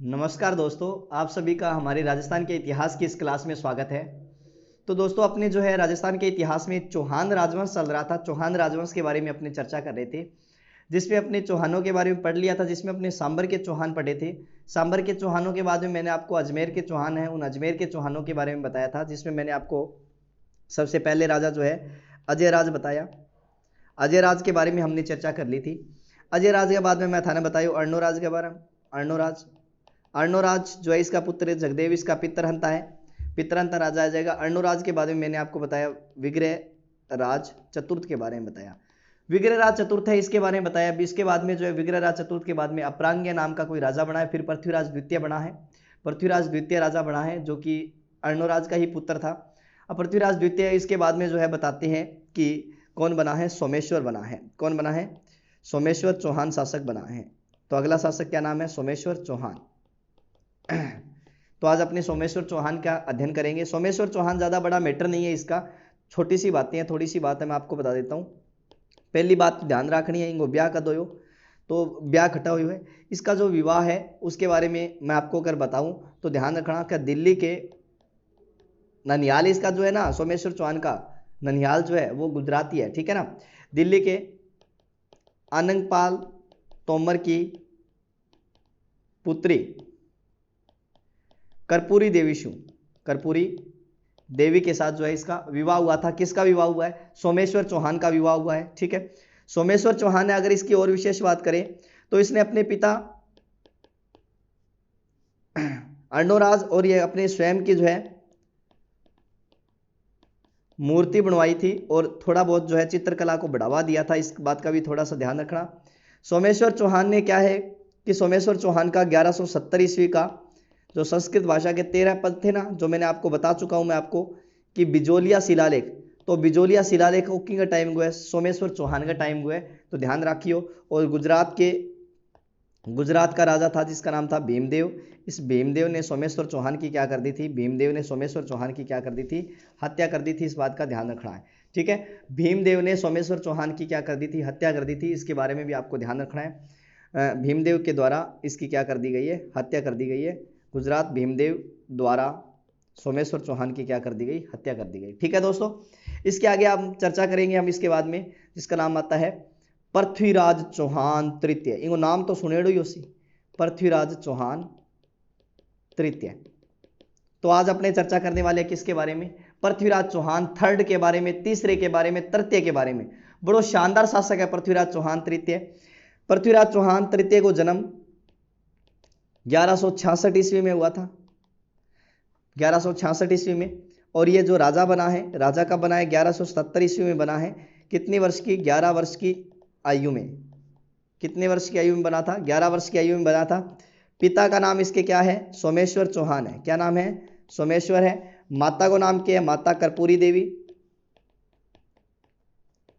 नमस्कार दोस्तों, आप सभी का हमारे राजस्थान के इतिहास की इस क्लास में स्वागत है। तो दोस्तों, अपने जो है राजस्थान के इतिहास में चौहान राजवंश चल रहा था। चौहान राजवंश के बारे में अपने चर्चा कर रहे थे, जिसमें अपने चौहानों के बारे में पढ़ लिया था, जिसमें अपने सांबर के चौहान पढ़े थे। सांबर के चौहानों के बाद में मैंने आपको अजमेर के चौहान हैं, उन अजमेर के चौहानों के बारे में बताया था, जिसमें मैंने आपको सबसे पहले राजा जो है अजय राज बताया। अजय राज के बारे में हमने चर्चा कर ली थी। अजय राज के बाद में मैं थाने बताया अर्णोराज के बारे में। अर्णोराज जो है इसका पुत्र जगदेव, इसका पितरहंता है, पितरहंता राजा आ जाएगा। अर्णोराज के बारे में मैंने आपको बताया विग्रह राज चतुर्थ के बारे में बताया। विग्रह राज चतुर्थ है, इसके बारे में बताया। इसके बाद में जो है विग्रह राज चतुर्थ के बाद में अपरांग्य नाम का कोई राजा बना है, फिर पृथ्वीराज द्वितीय बना है। पृथ्वीराज द्वितीय राजा बना है, जो कि अर्णोराज का ही पुत्र था। अब पृथ्वीराज द्वितीय इसके बाद में जो है बताते हैं कि कौन बना है, सोमेश्वर बना है। कौन बना है? सोमेश्वर चौहान शासक बना है। तो अगला शासक क्या नाम है? सोमेश्वर चौहान। तो आज अपने सोमेश्वर चौहान का अध्ययन करेंगे। सोमेश्वर चौहान ज़्यादा बड़ा मैटर नहीं है, इसका छोटी सी बातें हैं, थोड़ी सी बात है, मैं आपको बता देता हूँ। पहली बात ध्यान रखनी है, इनको ब्याह का दो, तो ब्याह खटा हुई है। इसका जो विवाह है उसके बारे में मैं आपको अगर बताऊं तो ध्यान रखना कि दिल्ली के ननिहाल, इसका जो है ना सोमेश्वर चौहान का ननिहाल जो है वो गुजराती है, ठीक है ना। दिल्ली के आनंदपाल तोमर की पुत्री कर्पूरी देवी के साथ जो है इसका विवाह हुआ था। किसका विवाह हुआ है? सोमेश्वर चौहान का विवाह हुआ है, ठीक है। सोमेश्वर चौहान ने, अगर इसकी और विशेष बात करें तो इसने अपने पिता अर्णोराज और ये अपने स्वयं की जो है मूर्ति बनवाई थी और थोड़ा बहुत जो है चित्रकला को बढ़ावा दिया था। इस बात का भी थोड़ा सा ध्यान रखना। सोमेश्वर चौहान ने क्या है कि सोमेश्वर चौहान का 1170 ईस्वी का जो संस्कृत भाषा के 13 पद थे ना, जो मैंने आपको बता चुका हूं मैं आपको कि बिजोलिया शिलालेख, तो बिजोलिया शिलालेख का टाइम हुआ है, सोमेश्वर चौहान का टाइम हुआ है, तो ध्यान रखियो। और गुजरात का राजा था जिसका नाम था भीमदेव। इस भीमदेव ने सोमेश्वर चौहान की क्या कर दी थी? भीमदेव ने सोमेश्वर चौहान की क्या कर दी थी? हत्या कर दी थी। इस बात का ध्यान रखना है, ठीक है। भीमदेव ने सोमेश्वर चौहान की क्या कर दी थी? हत्या कर दी थी। इसके बारे में भी आपको ध्यान रखना है। भीमदेव के द्वारा इसकी क्या कर दी गई है? हत्या कर दी गई है। गुजरात भीमदेव द्वारा सोमेश्वर चौहान की क्या कर दी गई? हत्या कर दी गई, ठीक है दोस्तों। इसके आगे आप चर्चा करेंगे हम इसके बाद में, जिसका नाम आता है पृथ्वीराज चौहान तृतीय। इनको नाम तो सुनेड़ो ही उसी, पृथ्वीराज चौहान तृतीय। तो आज अपने चर्चा करने वाले किसके बारे में? पृथ्वीराज चौहान थर्ड के बारे में, तीसरे के बारे में, तृतीय के बारे में। बड़ो शानदार शासक है पृथ्वीराज चौहान तृतीय। पृथ्वीराज चौहान तृतीय को जन्म 1166 ईस्वी में हुआ था, 1166 ईस्वी में। और ये जो राजा बना है, राजा कब बना है? 1170 ईस्वी में बना है। कितनी वर्ष की? 11 वर्ष की आयु में। कितने वर्ष की आयु में बना था? 11 वर्ष की आयु में बना था। पिता का नाम इसके क्या है? सोमेश्वर चौहान है। क्या नाम है? सोमेश्वर है। माता को नाम क्या है? माता कर्पूरी देवी।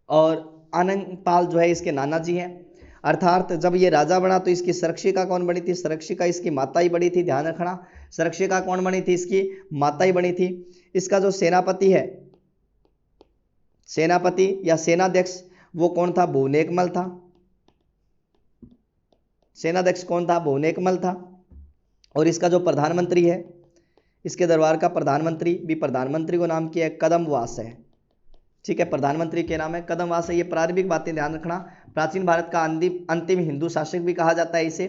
और आनंदपाल जो है इसके नाना जी हैं। अर्थात जब ये राजा बना तो इसकी संरक्षिका कौन बनी थी? संरक्षिका इसकी माता ही बनी थी, ध्यान रखना। संरक्षिका कौन बनी थी? इसकी माता ही बनी थी। इसका जो सेनापति है, सेनापति या सेनाध्यक्ष, वो कौन था? भुवनेकमल था। सेनाध्यक्ष कौन था? भुवनेकमल था। और इसका जो प्रधानमंत्री है, इसके दरबार का प्रधानमंत्री भी, प्रधानमंत्री को नाम किया है कदमवास है, ठीक है। प्रधानमंत्री के नाम है कदमवास है। ये प्रारंभिक बातें ध्यान रखना। प्राचीन भारत का अंतिम हिंदू शासक भी कहा जाता है इसे।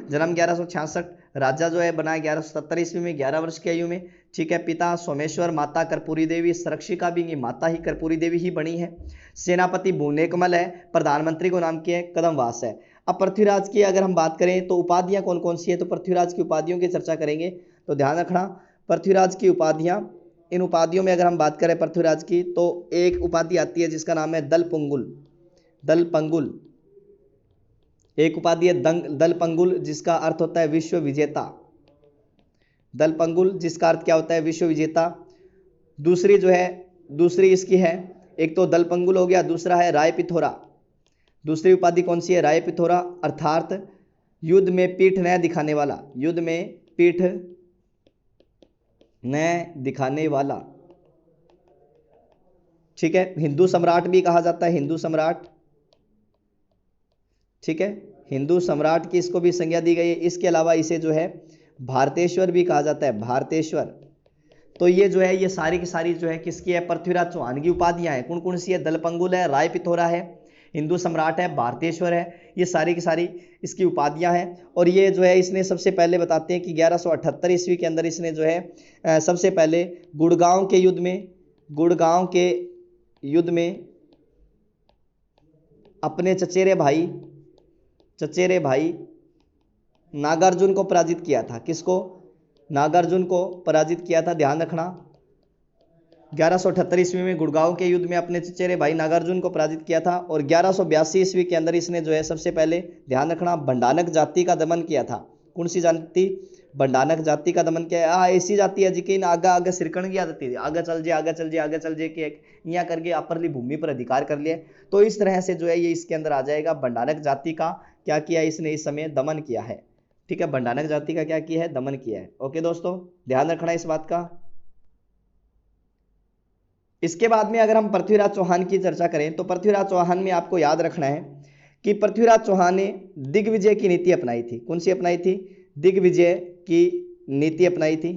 जन्म 1166, राजा जो है बना 1170 ईस्वी में, 11 वर्ष की आयु में, ठीक है। पिता सोमेश्वर, माता कर्पूरी देवी, संरक्षिका भी माता ही कर्पूरी देवी ही बनी है। सेनापति भुवनेकमल है, प्रधानमंत्री को नाम किया है कदमवास है। अब पृथ्वीराज की अगर हम बात करें तो उपाधियां कौन कौन सी है, तो पृथ्वीराज की उपाधियों की चर्चा करेंगे। तो ध्यान रखना, पृथ्वीराज की उपाधियां, इन उपाधियों में अगर हम बात करें पृथ्वीराज की, तो एक उपाधि आती है जिसका नाम है दलपंगुल। एक उपाधि है दलपंगुल, जिसका अर्थ होता है विश्व विजेता। दलपंगुल जिसका अर्थ क्या होता है? विश्व विजेता। दूसरी जो है, दूसरी इसकी है, एक तो दलपंगुल हो गया, दूसरा है राय पिथोरा। दूसरी उपाधि कौन सी है? राय पिथोरा, अर्थात युद्ध में पीठ न दिखाने वाला। युद्ध में पीठ न दिखाने वाला, ठीक है। हिंदू सम्राट भी कहा जाता है, हिंदू सम्राट, ठीक है। हिंदू सम्राट की इसको भी संज्ञा दी गई है। इसके अलावा इसे जो है भारतेश्वर भी कहा जाता है, भारतेश्वर। तो ये जो है, ये सारी की सारी जो है किसकी है, पृथ्वीराज चौहान की उपाधियां हैं। कौन कौन सी है, दलपंगुल है, राय पिथौरा है, हिंदू सम्राट है, भारतेश्वर है, ये सारी की सारी इसकी उपाधियां हैं। और ये जो है इसने सबसे पहले बताते हैं कि 1178 ईस्वी के अंदर इसने जो है सबसे पहले गुड़गांव के युद्ध में अपने चचेरे भाई नागार्जुन को पराजित किया था। किसको, नागार्जुन को पराजित किया था, ध्यान रखना। 1178 ईस्वी में गुड़गांव के युद्ध में अपने चचेरे भाई नागार्जुन को पराजित किया था। और 1182 ईस्वी के अंदर इसने जो है सबसे पहले, ध्यान रखना, भंडानक जाति का दमन किया था। कौन सी जाति, भंडानक जाति का दमन किया। ऐसी जाति है जिकी आगा आगे सिरकण की आदत थी, आगे चल जे कि यहाँ करके अपरली भूमि पर अधिकार कर लिए। तो इस तरह से जो है ये इसके अंदर आ जाएगा, भंडानक जाति का क्या किया इसने इस समय, दमन किया है। ठीक है, भंडानक जाति का क्या किया है, दमन किया है। ओके दोस्तों, ध्यान रखना इस बात का। इसके बाद में अगर हम पृथ्वीराज चौहान की चर्चा करें तो पृथ्वीराज चौहान में आपको याद रखना है कि पृथ्वीराज चौहान ने दिग्विजय की नीति अपनाई थी। कौन सी अपनाई थी, दिग्विजय की नीति अपनाई थी।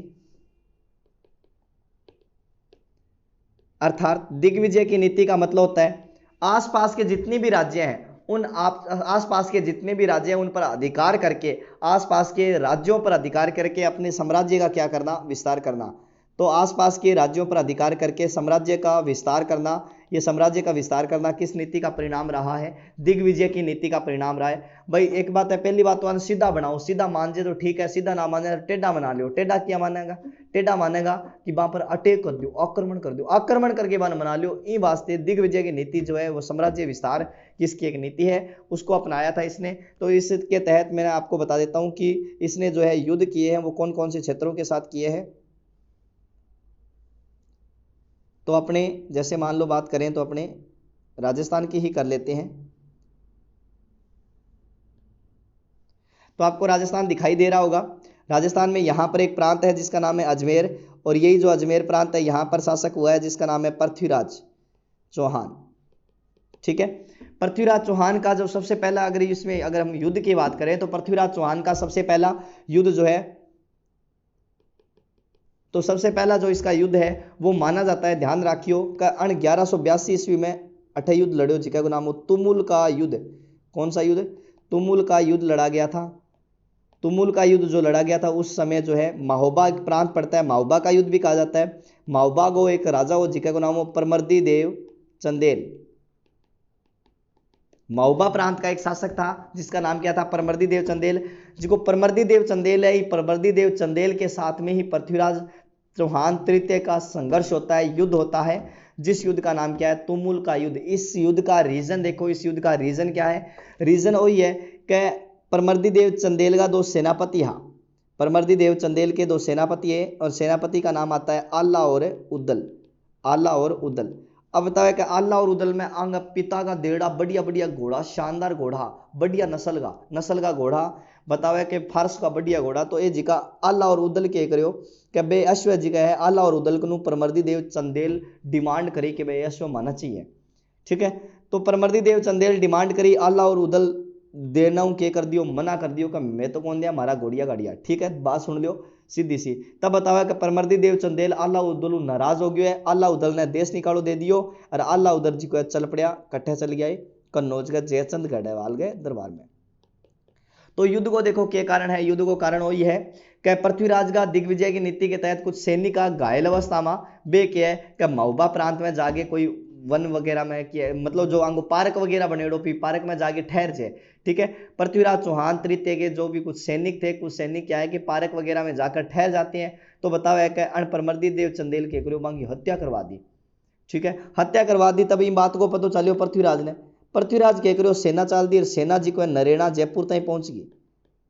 अर्थात दिग्विजय की नीति का मतलब होता है आसपास के जितने भी राज्य हैं आसपास के जितने भी राज्य हैं उन पर अधिकार करके, आसपास के राज्यों पर अधिकार करके अपने साम्राज्य का क्या करना, विस्तार करना। तो आसपास के राज्यों पर अधिकार करके साम्राज्य का विस्तार करना, ये साम्राज्य का विस्तार करना किस नीति का परिणाम रहा है, दिग्विजय की नीति का परिणाम रहा है। भाई एक बात है, पहली बात तो सीधा बनाओ, सीधा मान जे तो ठीक है, सीधा ना माने टेढ़ा बना लो। टेढ़ा क्या मानेगा, टेढ़ा मानेगा कि वहां पर अटैक कर दो, आक्रमण कर दो, आक्रमण करके बन बना लो। इन वास्ते दिग्विजय की नीति जो है वो साम्राज्य विस्तार किसकी एक नीति है, उसको अपनाया था इसने। तो इसके तहत मैं आपको बता देता हूं कि इसने जो है युद्ध किए हैं वो कौन कौन से क्षेत्रों के साथ किए हैं। तो अपने जैसे मान लो बात करें तो अपने राजस्थान की ही कर लेते हैं। तो आपको राजस्थान दिखाई दे रहा होगा। राजस्थान में यहां पर एक प्रांत है जिसका नाम है अजमेर, और यही जो अजमेर प्रांत है यहां पर शासक हुआ है जिसका नाम है पृथ्वीराज चौहान। ठीक है, पृथ्वीराज चौहान का जो सबसे पहला, अगर हम युद्ध की बात करें तो पृथ्वीराज चौहान का सबसे पहला युद्ध जो है, तो सबसे पहला जो इसका युद्ध है वो माना जाता है, ध्यान रखियो, का 1182 ईस्वी में अठे युद्ध लड़ो जिसका नाम हो तुमुल का युद्ध। कौन सा युद्ध, तुमुल का युद्ध लड़ा गया था। तुमुल का युद्ध जो लड़ा गया था उस समय जो है महोबा प्रांत पड़ता है, महोबा का युद्ध भी कहा जाता है। महोबा को एक राजा हो जिसका नाम हो परमर्दी देव चंदेल। महोबा प्रांत का एक शासक था जिसका नाम क्या था, परमर्दी देव चंदेल। जिसको परमर्दी देव चंदेल है, परमर्दी देव चंदेल के साथ में ही पृथ्वीराज चौहान तृतीय का संघर्ष होता है, युद्ध होता है, जिस युद्ध का नाम क्या है, तुमुल का युद्ध। इस युद्ध का रीजन देखो, इस युद्ध का रीजन क्या है, रीजन वही है कि परमर्दी देव चंदेल का दो सेनापति, हाँ परमर्दी देव चंदेल के दो सेनापति है, और सेनापति का नाम आता है आल्ला और उदल। आल्ला और उदल। अब बताओ कि आल्ला और उदल में अंग पिता का देड़ा, बढ़िया बढ़िया घोड़ा, शानदार घोड़ा, बढ़िया नस्ल का घोड़ा, बतावे कि फारस का बढ़िया घोड़ा। तो ये जी का आल्ला और उदल के करो कि बे अश्व जी का है, आल्ला और उदल को परमर्दी देव चंदेल डिमांड करे कि भाई अश्व माना चाहिए। ठीक है, तो परमर्दी देव चंदेल डिमांड करी, आल्ला और उदल देना के कर दियो, मना कर दियो कि मैं तो कौन दिया, हमारा घोड़िया गाड़िया। ठीक है, बात सुन लियो सीधी सी। तब बतावा कि परमर्दी देव चंदेल आल्ला उदल नाराज हो गयो है, आल्ला उदल ने देश निकालो दे दियो, और आल्ला उदल जी को चल पड़िया, कट्ठे चल गया कन्नौज का जयचंद गढ़वाल गए दरबार में। तो युद्ध को देखो क्या कारण है, युद्ध को कारण वही है कि पृथ्वीराज का दिग्विजय की नीति के तहत कुछ सैनिक का घायल अवस्था में बे क्या है कि महोबा प्रांत में जाके कोई वन वगैरह में किया, मतलब जो आंगो पार्क वगैरह बनेड़ो, पी पार्क में जाके ठहर जाए। ठीक है, पृथ्वीराज चौहान तृतीय के जो भी कुछ सैनिक थे, कुछ सैनिक क्या है कि पार्क वगैरह में जाकर ठहर जाते हैं। तो बताओ है कि अणपरमर्दी देव चंदेल के करो की हत्या करवा दी। ठीक है, हत्या करवा दी। तब इन बात को पता चलियो पृथ्वीराज के करो सेना चाल दी, और सेना जी को नरेना जयपुर तक पहुंच गई।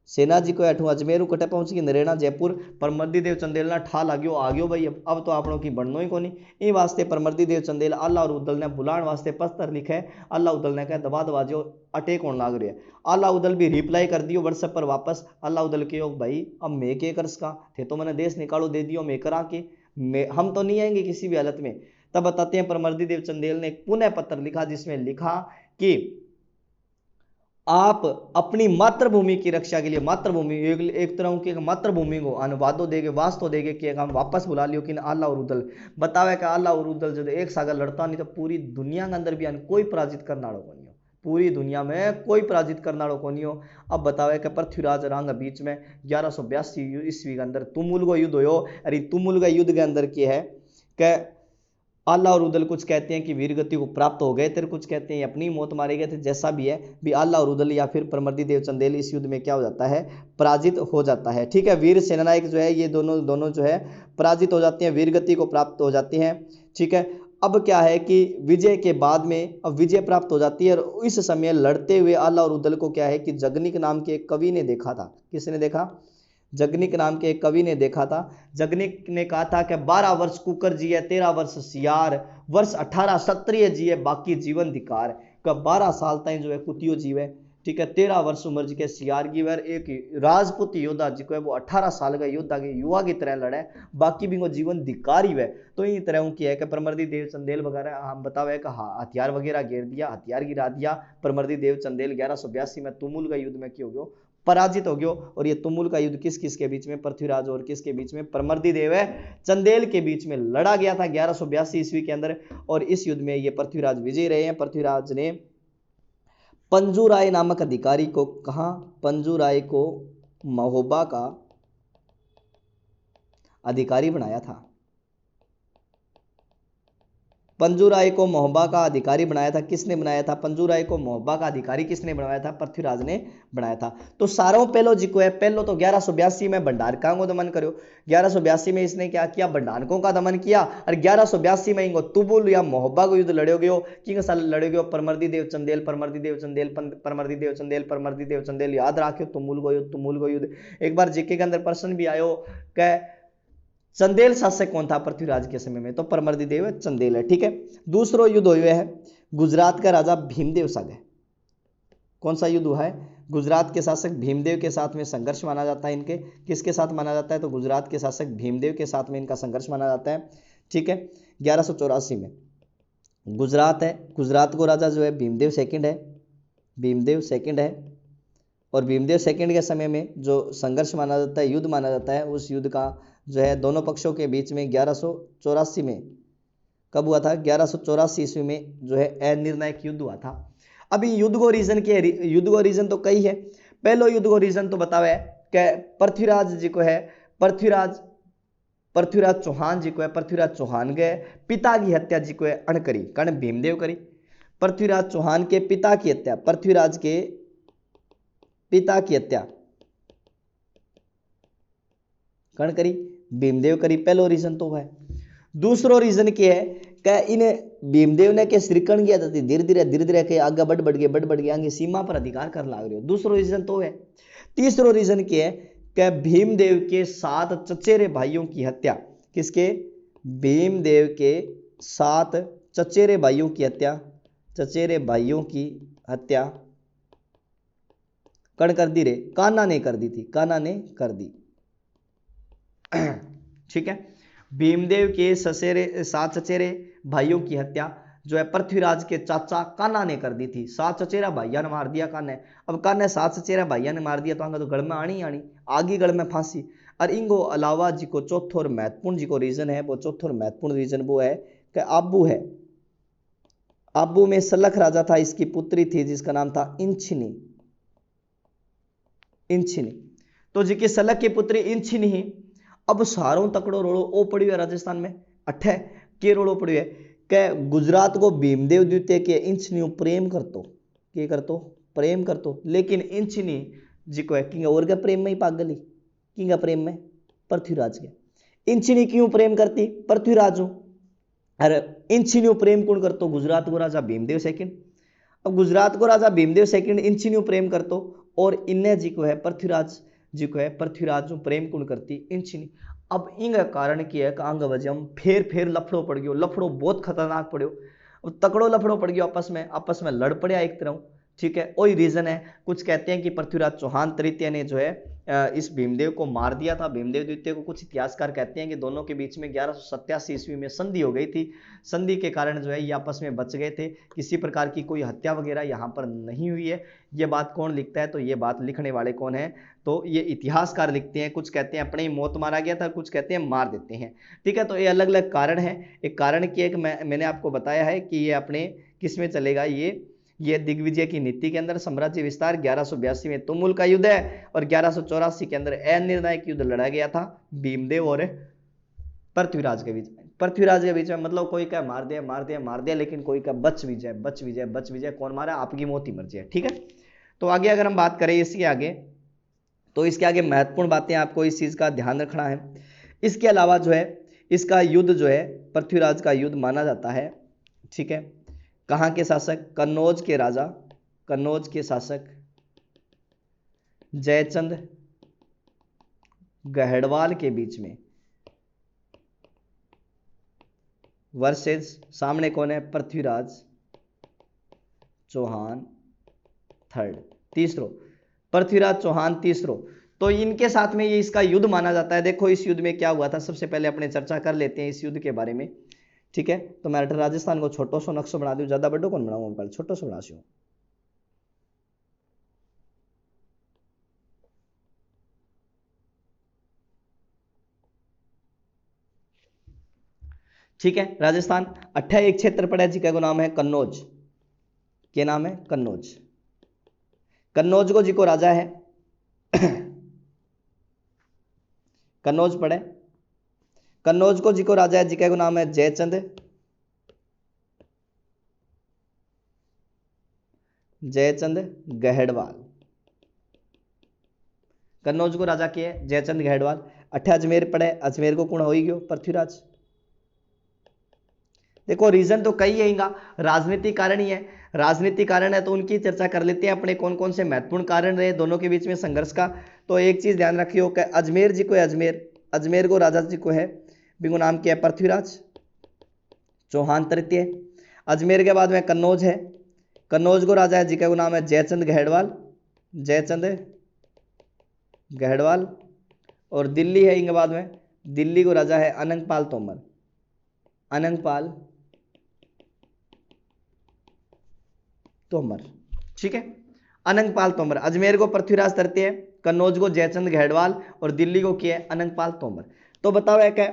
सेना जी को अठू अजमेर कटे पहुंच गई, नरेना जयपुर। परमर्दी देव चंदेल ना ठा लाग्यो, आ गयो भाई अब तो आपनों की बननो ही कोनी। इन वास्ते परमर्दी देव चंदेल आल्ला और उदल ने बुलाने वास्ते पत्र लिखे। आल्ला उदल ने कहा दबा दबा जो अटैक होने लाग रही है। आल्ला उदल भी रिप्लाई कर दियो व्हाट्सएप पर वापस। आल्ला उदल के भाई अब मैं के कर सका, थे तो मैंने देश निकालो दे दियो, मैं करा के हम तो नहीं आएंगे किसी भी हालत में। तब बताते हैं परमर्दी देव चंदेल ने एक पुनः पत्र लिखा जिसमें लिखा कि आप अपनी मातृभूमि की रक्षा के लिए मातृभूमि एक तरह की मातृभूमि को अनुवादो देगे वास्तव देगे कि हम वापस बुला लियो कि आल्हा और उदल बतावे कि आल्हा और उदल जो एक सागर लड़ता नहीं तो पूरी दुनिया के अंदर भी कोई पराजित करना को नहीं हो, पूरी दुनिया में कोई पराजित करना को नहीं हो। अब बतावे कि पृथ्वीराज रंग बीच में 1182 ईस्वी के अंदर तुमुल को युद्ध हो। अरे तुमुल का युद्ध के अंदर क्या है कि आल्हा और उदल कुछ कहते हैं कि वीरगति को प्राप्त हो गए थे, कुछ कहते हैं अपनी मौत मारे गए थे। जैसा भी है भी आल्हा और उदल या फिर परमर्दी देव चंदेल इस युद्ध में क्या हो जाता है, पराजित हो जाता है। ठीक है, वीर सेनानायक जो है ये दोनों जो है पराजित हो जाते हैं, वीरगति को प्राप्त हो जाती हैं। ठीक है, अब क्या है कि विजय के बाद में अब विजय प्राप्त हो जाती है और इस समय लड़ते हुए आल्हा और उदल को क्या है कि जगनिक नाम के एक कवि ने देखा था। किसने देखा? जगनिक नाम के एक कवि ने देखा था। जगनिक ने कहा था कि 12 वर्ष कुकर जिए, 13 वर्ष सियार, वर्ष 18 क्षत्रिय जिए, बाकी जीवन धिकार। का 12 साल तक जो है कुतियो जीवे। ठीक है, 13 वर्ष उम्र जी के सियार की वर, एक राजपूत योद्धा जी को है वो 18 साल का योद्धा के युवा की तरह लड़े, बाकी भी वो जीवन धिकार ही है। तो इन तरह की है कि परमर्दी देव चंदेल वगैरह हम बतावे कि हथियार वगैरह घेर दिया, हथियार गिरा दिया। परमर्दी देव चंदेल 1182 में तुमुल का युद्ध में क्यों हो गयो, पराजित हो गयो। और ये तुमुल का युद्ध किस किस के बीच में, पृथ्वीराज और किसके बीच में, परमर्दी देव चंदेल के बीच में लड़ा गया था 1182 ईस्वी के अंदर। और इस युद्ध में ये पृथ्वीराज विजयी रहे हैं। पृथ्वीराज ने पंजूराय नामक अधिकारी को कहा, पंजूराय को महोबा का अधिकारी बनाया था। पंजूराय को महोबा का अधिकारी बनाया था। किसने बनाया था? पंजूराय को महोबा का अधिकारी किसने बनाया था? पृथ्वीराज ने बनाया था। तो सारों पहलो जी को है, पहलो तो 1182 में भंडारकों को दमन करो। 1182 में इसने क्या किया? भंडारकों का दमन किया। और 1182 में इनको तुमुल या महोबा को युद्ध लड़ो गयो। किंग साल लड़ो गयो? परमर्दी देव चंदेल, परमर्दी देव चंदेल, परमर्दी देव चंदेल, परमर्दी देव चंदेल। याद रखियो तुमुल को युद्ध, तुमुल को युद्ध। एक बार जीके के अंदर प्रश्न भी आयो कि चंदेल शासक कौन था पृथ्वीराज के समय में, तो परमर्दी देव चंदेल है। ठीक है, दूसरो युद्ध हुआ है गुजरात का राजा भीमदेव संग। कौन सा युद्ध हुआ है? गुजरात के शासक भीमदेव के साथ में संघर्ष माना जाता है। इनके किसके साथ माना जाता है? तो गुजरात के शासक भीमदेव के साथ में इनका संघर्ष माना जाता है। ठीक है, 1184 में गुजरात है, गुजरात को राजा जो है भीमदेव सेकंड है, भीमदेव सेकंड है। और भीमदेव सेकंड के समय में जो संघर्ष माना जाता है, युद्ध माना जाता है, उस युद्ध का जो है दोनों पक्षों के बीच में 1184 में कब हुआ था? 1184 ईस्वी में जो है अनिर्णायक युद्ध हुआ था। अभी युद्ध को रीजन के, युद्ध को रीजन तो कई है। पहलो युद्ध को रीजन तो बतावे कि पृथ्वीराज जी को है, पृथ्वीराज चौहान जी को है, पृथ्वीराज चौहान के पिता की हत्या जी को है अण करी, कर्ण भीमदेव करी। पृथ्वीराज चौहान के पिता की हत्या, पृथ्वीराज के पिता की हत्या कर्ण करी, भीमदेव करी। पहलो रीजन तो है। दूसरो रीजन क्या है कि इन्हें भीमदेव ने के श्रीकर्ण किया था, धीरे धीरे के आगे बढ़ बढ़ गए आगे सीमा पर अधिकार कर लाग रहे हो। दूसरो रीजन तो है। तीसरो रीजन क्या है कि भीमदेव के 7 चचेरे भाइयों की हत्या, किसके? भीमदेव के 7 चचेरे भाइयों की हत्या, चचेरे भाइयों की हत्या कर्ण कर दी रे, कान्हा ने कर दी थी, कान्हा ने कर दी। ठीक है, भीमदेव के 7 चचेरे भाइयों की हत्या जो है पृथ्वीराज के चाचा कान्हा ने कर दी थी। 7 चचेरा भाइया ने मार दिया कान्हा। अब कान्हा 7 चचेरा भाइया ने मार दिया तो आगे तो गढ़ में आनी आगे गढ़ में फांसी। और इनको अलावा जी को चौथो और महत्वपूर्ण जी को रीजन है, वो चौथो और महत्वपूर्ण रीजन वो है कि आबू है। आबू में सलख राजा था, इसकी पुत्री थी जिसका नाम था इंछिनी। इंछिनी तो जी की सलख की पुत्री इंछिनी ही। अब सारों तकड़ो रोड़ो ओ पड़ी है राजस्थान में, अठे के रोड़ो पड़ी है कि गुजरात को भीमदेव द्वितीय के इंछनी प्रेम करतो, के करतो? प्रेम करतो। लेकिन इंछनी जी को है किंग और के प्रेम में ही पागल ही, किंग प्रेम में? पृथ्वीराज के। इंछनी क्यों प्रेम करती? पृथ्वीराज। अरे इंछनी प्रेम कौन करतो? गुजरात को राजा भीमदेव सेकंड। अब गुजरात को राजा भीमदेव सेकंड इंछनी प्रेम करतो और इन्हें जी को है पृथ्वीराज जी को है पृथ्वीराज प्रेम कुण करती इंछनी। अब इंग कारण की है अंग वजह फेर लफड़ो पड़ गयो, लफड़ो बहुत खतरनाक पड़ो। अब तकड़ो लफड़ो पड़ गयो, आपस में लड़ पड़िया एक तरह। ठीक है, वही रीजन है। कुछ कहते हैं कि पृथ्वीराज चौहान तृतीय ने जो है इस भीमदेव को मार दिया था। भीमदेव द्वितीय को कुछ इतिहासकार कहते हैं कि दोनों के बीच में 1187 ईस्वी में संधि हो गई थी। संधि के कारण जो है ये आपस में बच गए थे, किसी प्रकार की कोई हत्या वगैरह यहाँ पर नहीं हुई है। ये बात कौन लिखता है? तो ये बात लिखने वाले कौन है? तो ये इतिहासकार लिखते हैं। कुछ कहते हैं अपने ही मौत मारा गया था, कुछ कहते हैं मार देते हैं। ठीक है, तो ये अलग अलग कारण है। एक कारण की एक मैंने आपको बताया है कि ये अपने किस में चलेगा, ये दिग्विजय की नीति के अंदर साम्राज्य विस्तार। 1182 में तुमुल का युद्ध है और 1184 के अंदर अनिर्णायक युद्ध लड़ा गया था भीमदेव और पृथ्वीराज के बीच में। पृथ्वीराज के बीच में मतलब कोई का मार दिया मार दिया मार दिया, लेकिन कोई का बच विजय बच विजय बच विजय। कौन मारा? आपकी मोती मर्जी है। ठीक है, तो आगे अगर हम बात करें इसके आगे, तो इसके आगे महत्वपूर्ण बातें आपको इस चीज का ध्यान रखना है। इसके अलावा जो है इसका युद्ध जो है पृथ्वीराज का युद्ध माना जाता है। ठीक है, कहाँ के शासक? कन्नौज के राजा, कन्नौज के शासक जयचंद गहड़वाल के बीच में वर्सेस सामने कौन है? पृथ्वीराज चौहान थर्ड, तीसरो पृथ्वीराज चौहान तीसरो। तो इनके साथ में ये इसका युद्ध माना जाता है। देखो इस युद्ध में क्या हुआ था, सबसे पहले अपने चर्चा कर लेते हैं इस युद्ध के बारे में। ठीक है, तो मैं राजस्थान को छोटो सो नक्शो बना दूं, ज्यादा बड़ो कौन बनाऊं? पर छोटो सो बना सी। ठीक है, राजस्थान 28 क्षेत्र पड़ा है जिसका नाम है कन्नौज। क्या नाम है? कन्नौज। कन्नौज को जी को राजा है कन्नौज पड़े, कन्नौज को जी को राजा है जिसका नाम है जयचंद, जयचंद गहड़वाल। कन्नौज को राजा किए जयचंद गहड़वाल। अठे अजमेर पड़े, अजमेर को कौन हो ही गयो? पृथ्वीराज। देखो रीजन तो कई है, राजनीतिक कारण ही है। राजनीतिक कारण है तो उनकी चर्चा कर लेते हैं अपने कौन कौन से महत्वपूर्ण कारण रहे दोनों के बीच में संघर्ष का। तो एक चीज ध्यान रखियो कि अजमेर जी को है, अजमेर को राजा जी को है, बिंगो नाम क्या है? पृथ्वीराज चौहान तृतीय। अजमेर के बाद में कन्नौज है, कन्नौज को राजा है जी का नाम है जयचंद गहड़वाल, जयचंद गहड़वाल। और दिल्ली है इनके बाद में, दिल्ली को राजा है अनंगपाल तोमर, अनंगपाल तोमर। ठीक है, अनंगपाल तोमर। अजमेर को पृथ्वीराज तृतीय, कन्नौज को जयचंद गहड़वाल और दिल्ली को किया है अनंगपाल तोमर। तो बताओ है क्या?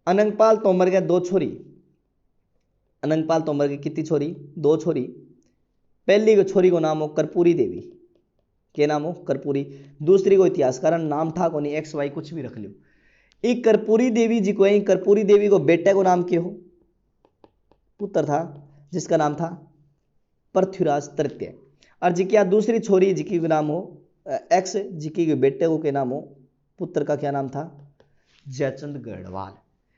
अनंगपाल तोमर के दो छोरी, अनंगपाल तोमर की कितनी छोरी? दो छोरी। पहली को छोरी को नाम हो कर्पूरी देवी, क्या नाम हो? कर्पूरी। दूसरी को इतिहासकार नाम था को नहीं, एक्स वाई कुछ भी रख लो। एक कर्पूरी देवी जी को है, कर्पूरी देवी को बेटे को नाम क्या हो? पुत्र था जिसका नाम था पृथ्वीराज तृतीय। और जी क्या दूसरी छोरी जी की नाम हो एक्स, जी की बेटे को क्या नाम हो? पुत्र का क्या नाम था? जयचंद गढ़वाल।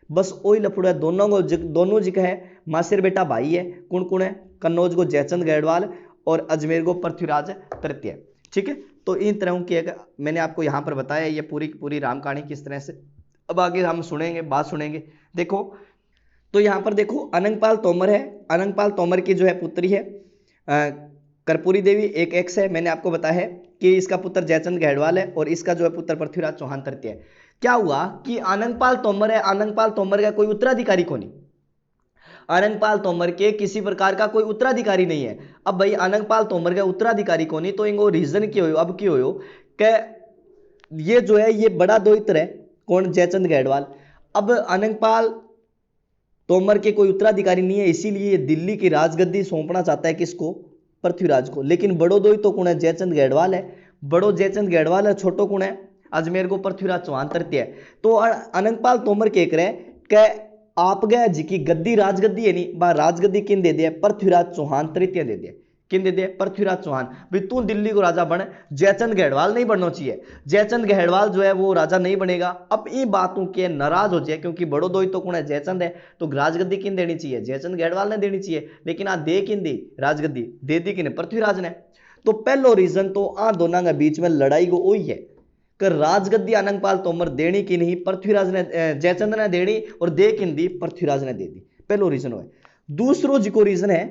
बस वही लफड़ा है, दोनों जी का है मासिर बेटा भाई है। कौन कौन है? कन्नौज को जयचंद गढ़वाल और अजमेर को पृथ्वीराज तृतीय। ठीक है, तो इन तरह की मैंने आपको यहां पर बताया ये पूरी पूरी राम कहानी किस तरह से। अब आगे हम सुनेंगे, बात सुनेंगे। देखो तो यहां पर देखो अनंगपाल तोमर है, अनंगपाल तोमर की जो है पुत्री है कर्पूरी देवी, एक एक्स है। मैंने आपको बताया है कि इसका पुत्र जयचंद गहड़वाल है और इसका जो है पुत्र पृथ्वीराज चौहान तृतीय है। क्या हुआ कि अनंगपाल तोमर है, अनंगपाल तोमर का कोई उत्तराधिकारी को नहीं, अनंगपाल तोमर के किसी प्रकार का कोई उत्तराधिकारी नहीं है। अब भाई अनंगपाल तोमर का उत्तराधिकारी को नहीं, तो इनको रीजन क्यों हो? अब क्यों हो कि ये जो है ये बड़ा दोहित्र है, कौन? जयचंद गहड़वाल। अब अनंगपाल तोमर के कोई उत्तराधिकारी नहीं है, इसीलिए ये दिल्ली की राजगद्दी सौंपना चाहता है किसको? पृथ्वीराज को। लेकिन बड़ो दोई तो कौन है? जयचंद गहड़वाल है, बड़ो जयचंद गहड़वाल है, छोटो कौन है? अजमेर को पृथ्वीराज चौहान तृतीय है। तो अनंगपाल तोमर कह रहे कि आप गए जी की गद्दी राजगद्दी है नहीं, बा राजगद्दी किन दे दिया? पृथ्वीराज चौहान तृतीय दे दिया। किन दे दिया? पृथ्वीराज चौहान। भाई तू दिल्ली को राजा बने, जयचंद गहड़वाल नहीं बनना चाहिए, जयचंद गहड़वाल जो है वो राजा नहीं बनेगा। अब इन बातों के नाराज हो जाए, क्योंकि बड़ो दोई तो कौन है? जयचंद है, तो राजगद्दी किन देनी चाहिए? जयचंद गहड़वाल ने देनी चाहिए। लेकिन आ दे किन दी राजगद्दी? दे दी किने? पृथ्वीराज ने। तो पहलो रीजन तो आ दोनों के बीच में लड़ाई को वही है कि राजगद्दी अनंगपाल तोमर देनी की नहीं, पृथ्वीराज ने जयचंद ने देनी, और दे किन दी? पृथ्वीराज ने दे दी। पहलो रीजन हो। दूसरो जी को रीजन है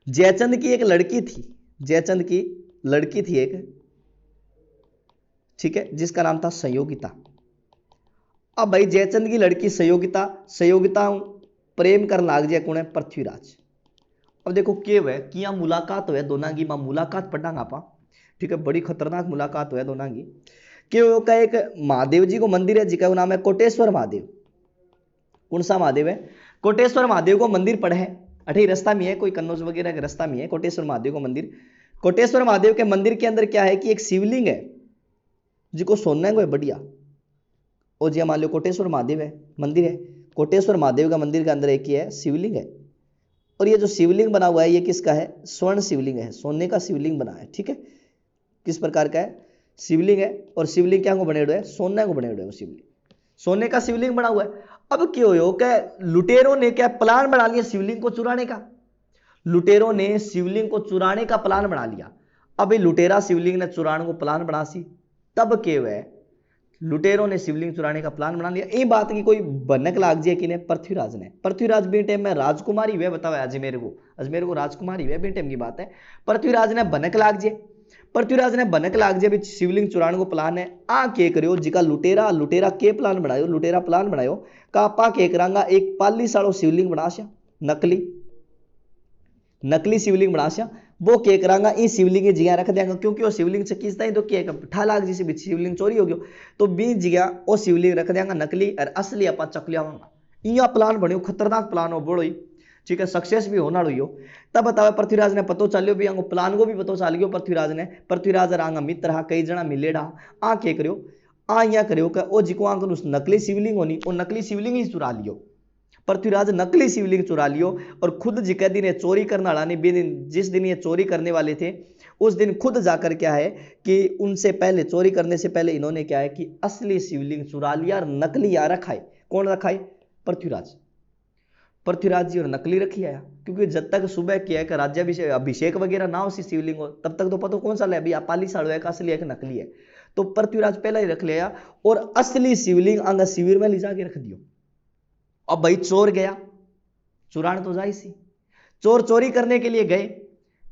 जयचंद की एक लड़की थी, जयचंद की लड़की थी एक, ठीक है, जिसका नाम था संयोगिता। अब भाई जयचंद की लड़की संयोगिता, संयोगिता प्रेम कर लाग जाए कौन है, पृथ्वीराज। अब देखो क्या हुआ कि यहाँ मुलाकात हुआ दोनों की, मुलाकात पढ़ांगा आप, ठीक है, बड़ी खतरनाक मुलाकात हुआ दोनों की। कि का एक महादेव जी को मंदिर है जिसका नाम है कोटेश्वर महादेव। कौन सा महादेव है, कोटेश्वर महादेव को मंदिर पड़ा है, अठे रास्ता में है, कोई कन्नौज वगैरह के रास्ता में है कोटेश्वर महादेव को मंदिर। कोटेश्वर महादेव के मंदिर के अंदर क्या है कि एक शिवलिंग है जिसको सोना को है बढ़िया। और जी मान लो कोटेश्वर महादेव है मंदिर है, कोटेश्वर महादेव का मंदिर के अंदर एक ही है शिवलिंग है। और ये जो शिवलिंग बना हुआ है ये किसका है, स्वर्ण शिवलिंग है, सोने का शिवलिंग बना है, ठीक है। किस प्रकार का है, शिवलिंग है। और शिवलिंग क्या को बने हुए है, सोने को बने हुए है, शिवलिंग सोने का शिवलिंग बना हुआ है। अब क्यों हो क्या लुटेरों ने क्या प्लान बना लिया शिवलिंग को चुराने का, लुटेरों ने शिवलिंग को चुराने का प्लान बना लिया। अब लुटेरा शिवलिंग ने चुराने को प्लान बना सी, तब के हुए लुटेरों ने शिवलिंग चुराने का प्लान बना लिया। ये बात की कोई बनक लाग जाए कि ने, पृथ्वीराज ने। पृथ्वीराज बी टाइम में राजकुमारी हुए, बताओ अजमेर को राजकुमारी हुए बी टाइम की बात है। पृथ्वीराज ने बनक लाग जाए, पृथ्वीराज ने बनक लाग जाए शिवलिंग चुराने को प्लान है। आ के करियो जिका लुटेरा, लुटेरा के प्लान बनायो, लुटेरा प्लान बनायो का आपा के करांगा एक पाली सालो शिवलिंग बना सिया, नकली शिवलिंग बना सिया। वो के करांगा ई शिवलिंग की जगह रख देंगे, क्योंकि वो शिवलिंग से किसता ही तो क्या ठा लाग जैसे भी शिवलिंग चोरी हो गयो, तो बी जगह वो शिवलिंग रख देंगे नकली और असली अपा चक लियावांगा। इया प्लान बनियो, खतरनाक प्लान हो बोलो, ठीक है, सक्सेस भी होना रही हो। तब बताओ पृथ्वीराज ने पतो चलियो भी आंगो प्लान को भी पतो चल गयो पृथ्वीराज ने। पृथ्वीराज आंगा मित्र हा कई जना मिलेड़ा आ के करियो, आ या करियो का ओ जिको आंग उस नकली शिवलिंग होनी, ओ नकली शिवलिंग ही चुरा लियो। पृथ्वीराज नकली शिवलिंग चुरा लियो और खुद जिके दिन ये चोरी करने वाला ने जिस दिन ये चोरी करने वाले थे उस दिन खुद जाकर क्या है कि उनसे पहले, चोरी करने से पहले इन्होंने क्या है कि असली शिवलिंग चुरा लिया और नकली यहाँ रखा है। कौन रखा है, पृथ्वीराज। पृथ्वीराज जी और नकली रखी आया, क्योंकि जब तक सुबह किया है कि राज्याभिषेक अभिषेक वगैरह ना हो सी शिवलिंग हो तब तक तो पता कौन सा ले अभी पाली साड़ो है का असली है कि नकली है। तो पृथ्वीराज पहले ही रख लिया और असली शिवलिंग अंग शिविर में ले जाके रख दियो। अब भाई चोर गया, चुराने तो जाई सी, चोर चोरी करने के लिए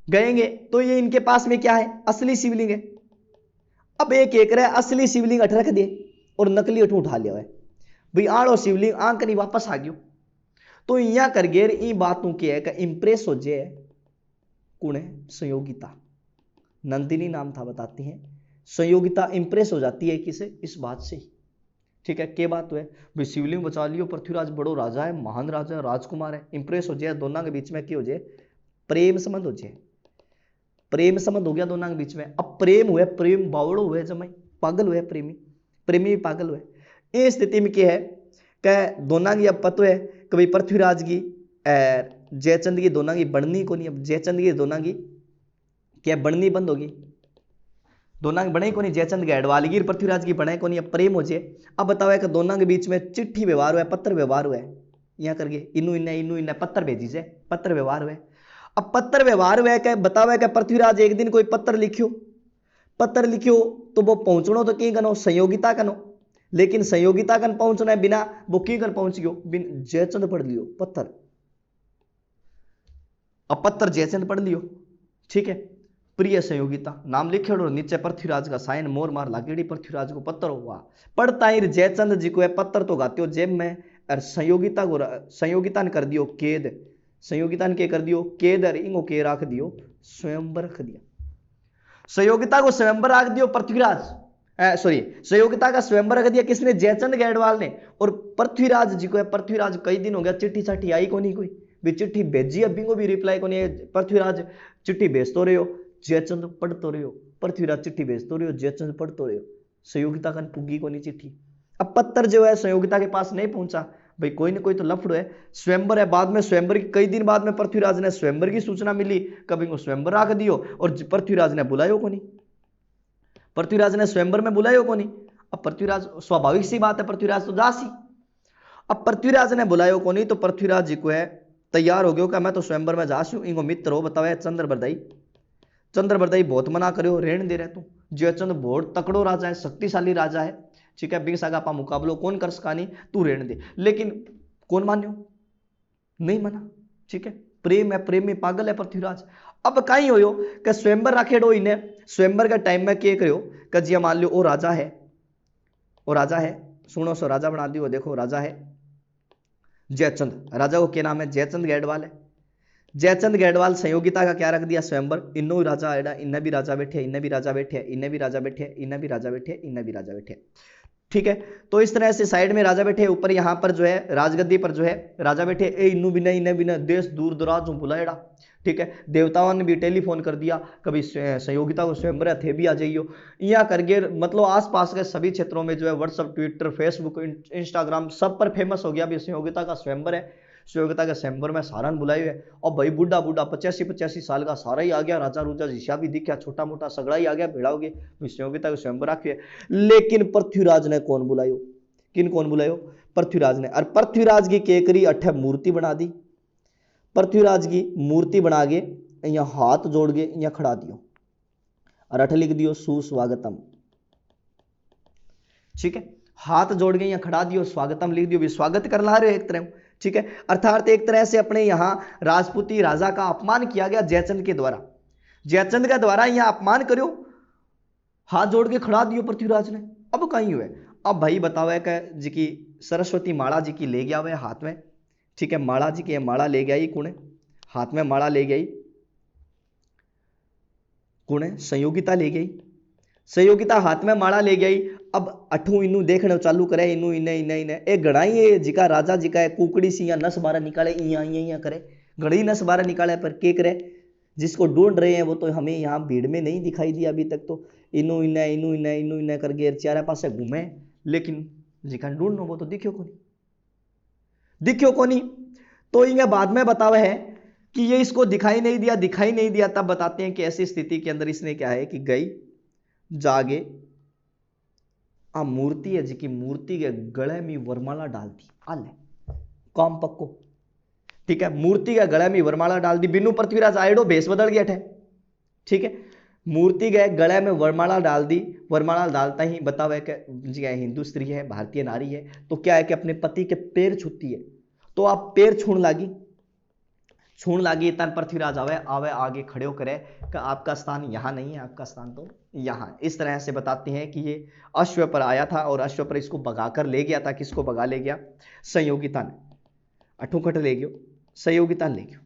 गएंगे तो ये इनके पास में क्या है, असली शिवलिंग है। अब एक एक रहा असली शिवलिंग अठ रख दे और नकली अठ उठा लिया है भाई, आड़ो शिवलिंग आंक नहीं वापस आ गयो। तो यहां कर गेर ई बातों की है इंप्रेस हो जाए कौन है, संयोगिता, नंदिनी नाम था बताती हैं। संयोगिता इंप्रेस हो जाती है किसे, इस बात से, ठीक है। क्या बात है भाई, शिवलिंग बचा लियो, पृथ्वीराज बड़ो राजा है, महान राजा है, राजकुमार है, इंप्रेस हो जाए। दोनों के बीच में क्या हो जाए, प्रेम संबंध हो जाए, प्रेम संबंध हो गया दोनों के बीच में। अब प्रेम हुए, प्रेम बावड़ो हुए, जमाई पागल हुए, प्रेमी भी पागल हुए। इस स्थिति में क्या है कि दोनों की अब पता है कि भाई पृथ्वीराज की जयचंद की दोनों की बढ़नी को नहीं, अब जयचंद की दोनों की क्या बढ़नी बंद होगी, दोनों की बने को नहीं, जयचंद के अडवालगी पृथ्वीराज की बने को नहीं, अब प्रेम हो जाए। अब बताओ कि दोनों के बीच में चिट्ठी व्यवहार हुआ, पत्र व्यवहार हुआ, यहाँ करके इनू इन्ना पत्र भेजी से, पत्र व्यवहार हुआ। अब पत्र व्यवहार हुआ क्या बताओ कि पृथ्वीराज एक दिन कोई पत्र लिखियो तो वो पहुंचना तो कहीं कनो, संयोगिता कनो, लेकिन संयोगिता कन पहुंचना है बिना वो की कन पहुंच गयो, जयचंद पढ़ लियो पत्र। अब पत्र जयचंद पढ़ लियो, ठीक है, प्रिय संयोगिता नाम लिखे और नीचे पृथ्वीराज का साइन मोर मार लागेड़ी, पृथ्वीराज को पत्र हुआ पढ़ता ही जयचंद जी को है पत्र तो गाते हो जेब में, और संयोगिता ने कर दियो केद, संयोगिता ने क्या कर दियो केद, और इंगो के रख दियो स्वयंवर रख दिया, संयोगिता को स्वयंवर रख दियो पृथ्वीराज, सॉरी संयोगिता का स्वयंवर रख दिया किसने, जयचंद गैडवाल ने। और पृथ्वीराज जी को है, पृथ्वीराज कई दिन हो गया चिट्ठी चाठी आई को नहीं, कोई भी चिट्ठी भेजी अभी को भी रिप्लाई को नहीं, पृथ्वीराज चिट्ठी भेजते रहे हो, जयचंद पढ़ते रहे हो, पृथ्वीराज चिट्ठी भेजते रहे हो, जयचंद पढ़ते रहे हो, संयोगिता का पुगी को नहीं चिट्ठी। अब पत्र जो है संयोगिता के पास नहीं पहुंचा, भाई कोई ना कोई तो लफड़ है, स्वयंवर है, बाद में स्वयंवर की कई दिन बाद में पृथ्वीराज ने स्वयंवर की सूचना मिली, कभी को स्वयंवर रख दियो और पृथ्वीराज ने बुलायो को नहीं, पृथ्वीराज ने स्वयंवर में बुलायो को नहीं। अब पृथ्वीराज स्वाभाविक सी बात है, पृथ्वीराज तो जासी, अब पृथ्वीराज ने बुलायो को नहीं तो पृथ्वीराज जी को है तैयार हो गयो कि मैं तो स्वयंवर में जासी हूं, इनको मित्र हो बतावे चंद्रबरदाई, चंद्रबरदाई बहुत मना करो, रेण दे रहे तू, जयचंद बहुत तकड़ो राजा है, शक्तिशाली राजा है, ठीक है, बिग सागा पा मुकाबलो कौन कर सका नहीं, तू रेण दे, लेकिन कौन मान्यो नहीं मना, ठीक है, प्रेम है, प्रेम में पागल है पृथ्वीराज। अब कहीं हो कि स्वयंवर राखेड़ो इन्हें स्वयंवर का टाइम में के करो कि जी मान लो ओ राजा है, ओ राजा है, सुनो सो राजा बना दियो, देखो राजा है जयचंद, राजा को क्या नाम है, जयचंद गैडवाल है। जयचंद गैडवाल संयोगिता का क्या रख दिया, स्वयंवर, इन्नो राजा आएगा, इन्हें भी राजा बैठे, इन्हें भी राजा बैठे, इन्हें भी राजा बैठे, इन्हें भी राजा बैठे, इन्हें भी राजा बैठे। ठीक है, तो इस तरह से साइड में राजा बैठे, ऊपर यहां पर जो है राजगद्दी पर जो है राजा बैठे। ए इन्नू बिना इन्हें बिना देश दूर दराज बुलाएड़ा। ठीक है, देवताओं ने भी टेलीफोन कर दिया कभी संयोगिता को स्वयंवर थे भी आ जाइयो यहाँ करके, मतलब आसपास के सभी क्षेत्रों में जो है व्हाट्सअप, ट्विटर, फेसबुक, इंस्टाग्राम सब पर फेमस हो गया अभी संयोगिता का स्वयंवर है। स्वयोगिता के स्वयंवर में सारा बुलाए हुए और भाई बुढ़ा बुढ़ा 85 साल का सारा ही आ गया, राजा रूजा जिशा भी दिखा, छोटा मोटा सगड़ा ही आ गया, भेड़ा हो गया, स्वयोगिता के स्वयंवर रखे। लेकिन पृथ्वीराज ने कौन बुलायो, किन कौन बुलायो, पृथ्वीराज ने। और पृथ्वीराज की केकरी अठे मूर्ति बना दी, पृथ्वीराज की मूर्ति बना के यहाँ हाथ जोड़ के यहाँ खड़ा दियो और अठ लिख दियो सुस्वागतम। ठीक है, हाथ जोड़ के यहाँ खड़ा दियो, स्वागतम लिख दियो, भी स्वागत कर ला रहे एक तरह। ठीक है, अर्थात एक तरह से अपने यहां राजपूती राजा का अपमान किया गया जयचंद के द्वारा, जयचंद के द्वारा यहां अपमान करो, हाथ जोड़ के खड़ा दियो पृथ्वीराज ने। अब कहीं हुए, अब भाई बताओ जी की सरस्वती माला जी की ले गया हुआ हाथ में। ठीक है, माला जी की माला ले गया कुणे, हाथ में माला ले गई कुणे, संयोगिता ले गई, संयोगिता हाथ में माला ले गई। अब अठू इनू देखने चालू करे, इनू इन्हें इन्हें इन्हें ए गणाई है जिका राजा जिका है कुकड़ी सी या नस बारह निकाले, इया करे, गड़ी नस बारह निकाले, पर के करे, जिसको ढूंढ रहे हैं वो तो हमें यहाँ भीड़ में नहीं दिखाई दिया अभी तक, तो इनू इन्हें इनू इन्हें इनू इन्हें करके चारे पासे घूमे, लेकिन जिका ढूंढनो वो तो दिखो को नहीं, दिखो को नहीं। तो इन्हें बाद में बतावा है कि ये इसको दिखाई नहीं दिया, दिखाई नहीं दिया। तब बताते हैं कि ऐसी स्थिति के अंदर इसने क्या है कि गई जागे आ मूर्ति है जिकी मूर्ति के गले में वरमाला डाल दी, आले काम पक्को। ठीक है, मूर्ति के गले में वरमाला डाल दी, बिनु पृथ्वीराज आएडो भेष बदल गया थे। ठीक है, मूर्ति के गले में वरमाला डाल दी, वरमाला डालता ही बतावे कि जी हिंदू स्त्री है, भारतीय नारी है, तो क्या है कि अपने पति के पैर छूती है, तो आप पैर छूण लागी तन पृथ्वीराज आवे आवे आगे खड़े करे कि आपका स्थान यहाँ नहीं है, आपका स्थान तो यहाँ। इस तरह से बताते हैं कि ये अश्व पर आया था और अश्व पर इसको भगाकर ले गया था। किसको भगा ले गया, संयोगिता ने, अठोखट ले गयो, संयोगिता ले गयो।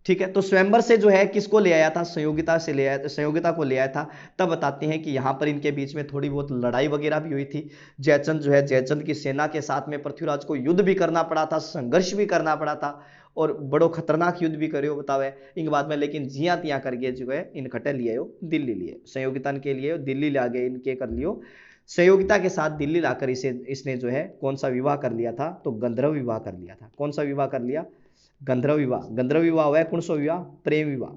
ठीक है, तो स्वयंवर से जो है किसको ले आया था, संयोगिता से ले आया, संयोगिता को ले आया था। तब बताते हैं कि यहाँ पर इनके बीच में थोड़ी बहुत लड़ाई वगैरह भी हुई थी। जयचंद जो है, जयचंद की सेना के साथ में पृथ्वीराज को युद्ध भी करना पड़ा था, संघर्ष भी करना पड़ा था और बड़ो खतरनाक युद्ध भी करियो बतावे इनके बाद में। लेकिन जिया तिया करके जो है इन खटे लिए दिल्ली लिए, संयोगिता के लिए दिल्ली ला गए, इनके कर लियो संयोगिता के साथ दिल्ली लाकर इसने जो है कौन सा विवाह कर लिया था, तो गंधर्व विवाह कर लिया था। कौन सा विवाह कर लिया, गंधर्व विवाह। गंधर्व विवाह हुआ है, कौन सा विवाह, प्रेम विवाह।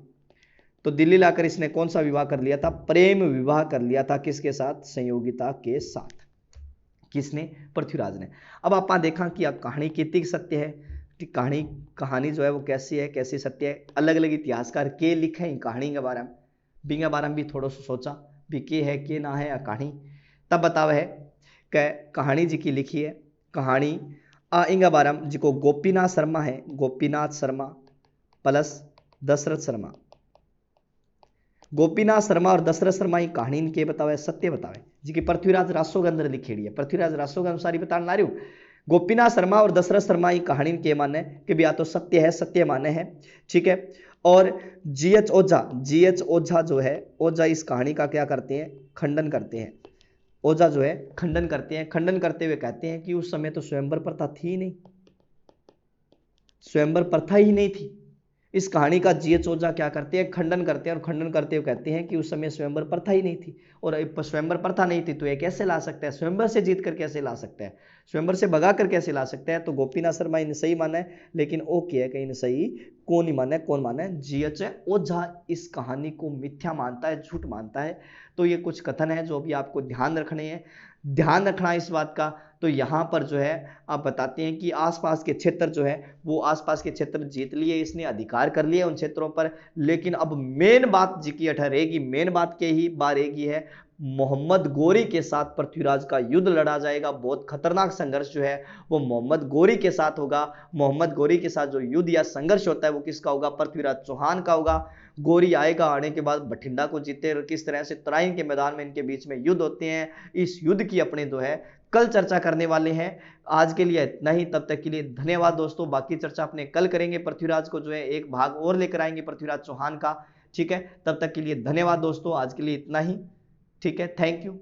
तो दिल्ली लाकर इसने कौन सा विवाह कर लिया था, प्रेम विवाह कर लिया था। किसके साथ, संयोगिता के साथ। किसने, पृथ्वीराज ने। अब आप देखा कि अब कहानी कितनी सत्य है, कहानी जो है वो कैसी है, कैसी सत्य है। अलग अलग इतिहासकार के लिखे हैं कहानी के बारे में, बिंगे बारे में भी थोड़ा सा सोचा भी के है के ना है कहानी। तब बतावा है कि कहानी जी की लिखी है कहानी इंगा बारे में जिको गोपीनाथ शर्मा है, गोपीनाथ शर्मा प्लस दशरथ शर्मा, गोपीनाथ शर्मा और दशरथ शर्मा की कहानी इनके बतावे सत्य बतावे जी की पृथ्वीराज रासो के अंदर लिखेड़ी है। पृथ्वीराज रासो के अनुसार ही बताने ला रही हूँ। गोपीनाथ शर्मा और दशरथ शर्मा की कहानी के माने कि भी या तो सत्य है, सत्य माने है। ठीक है, और जीएच ओझा जो है, ओझा इस कहानी का क्या करते हैं, खंडन करते हैं। ओझा जो है खंडन करते हैं, खंडन करते हुए कहते हैं कि उस समय तो स्वयंवर प्रथा थी ही नहीं, स्वयंवर प्रथा ही नहीं थी। इस कहानी का जीएच ओझा क्या करते हैं, खंडन करते हैं, और खंडन करते हुए कहते हैं कि उस समय स्वयंवर प्रथा ही नहीं थी, और स्वयंवर प्रथा नहीं थी तो ये कैसे ला सकता है, स्वयंवर से जीत कर कैसे ला सकता है, स्वयंवर से भगा कर कैसे ला सकता है। तो गोपीनाथ शर्मा इन सही माना है, लेकिन ओ क्या है कि इन सही कौन ही माना है, कौन माना है, जीएच ओझा इस कहानी को मिथ्या मानता है, झूठ मानता है। तो ये कुछ कथन है जो भी आपको ध्यान रखने हैं, ध्यान रखना इस बात का। तो यहाँ पर जो है आप बताते हैं कि आसपास के क्षेत्र जो है वो आसपास के क्षेत्र जीत लिए, इसने अधिकार कर लिए उन क्षेत्रों पर। लेकिन अब मेन बात जी की रहेगी, मेन बात के ही बार एक ही है, मोहम्मद गोरी के साथ पृथ्वीराज का युद्ध लड़ा जाएगा। बहुत खतरनाक संघर्ष जो है वो मोहम्मद गोरी के साथ होगा। मोहम्मद गोरी के साथ जो युद्ध या संघर्ष होता है वो किसका होगा? पृथ्वीराज चौहान का होगा। गोरी आएगा, आने के बाद बठिंडा को जीते और किस तरह से तराइन के मैदान में इनके बीच में युद्ध होते हैं, इस युद्ध की अपने जो है कल चर्चा करने वाले हैं। आज के लिए इतना ही, तब तक के लिए धन्यवाद दोस्तों। बाकी चर्चा अपने कल करेंगे, पृथ्वीराज को जो है एक भाग और लेकर आएंगे पृथ्वीराज चौहान का। ठीक है, तब तक के लिए धन्यवाद दोस्तों, आज के लिए इतना ही। ठीक है, थैंक यू।